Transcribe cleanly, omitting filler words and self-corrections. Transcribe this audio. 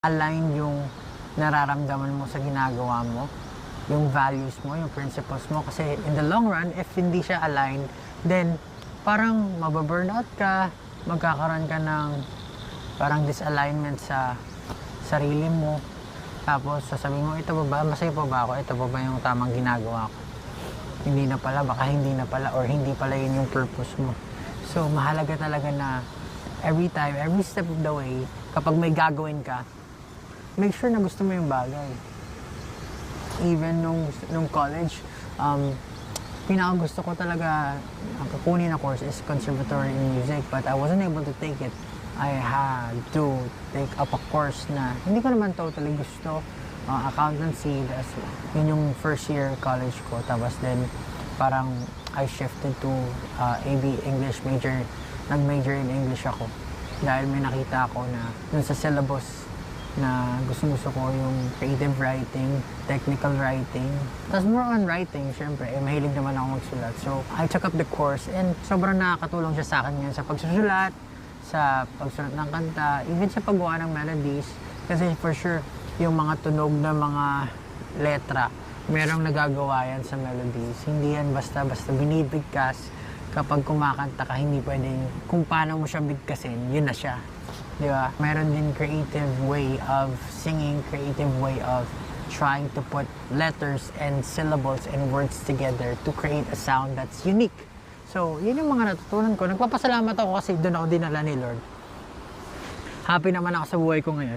align yung nararamdaman mo sa ginagawa mo, yung values mo, yung principles mo. Kasi in the long run, if hindi siya aligned, then parang mababurnout ka, magkakaroon ka ng parang disalignment sa sarili mo. Tapos sasabihin mo, ito ba, masaya pa ba ako? Ito ba yung tamang ginagawa ko? Hindi na pala, baka hindi na pala, or hindi pala yun yung purpose mo. So mahalaga talaga na every time, every step of the way, kapag may gagawin ka, make sure na gusto mo yung bagay. Even nung college, pinaka-gusto ko talaga ang kukunin na course is conservatory in music, but I wasn't able to take it. I had to take up a course na hindi ko naman totally gusto. Accountancy, yun yung first year college ko. Tapos then, parang I shifted to AB English major. Nag-major in English ako. Dahil may nakita ako na dun sa syllabus na gusto ko yung creative writing, technical writing. Tapos more on writing, syempre, mahilig naman ako magsulat. So, I took up the course and sobrang nakakatulong siya sa akin ngayon sa pagsusulat, sa pagsulat ng kanta, even sa paggawa ng melodies. Kasi for sure, yung mga tunog na mga letra, merong nagagawa yan sa melodies. Hindi yan basta-basta binibigkas. Kapag kumakanta ka, hindi pwedeng kung paano mo siya bigkasin, yun na siya. Di ba? Meron din creative way of singing, creative way of trying to put letters and syllables and words together to create a sound that's unique. So, yun yung mga natutunan ko. Nagpapasalamat ako kasi doon ako dinala ni Lord. Happy naman ako sa buhay ko ngayon.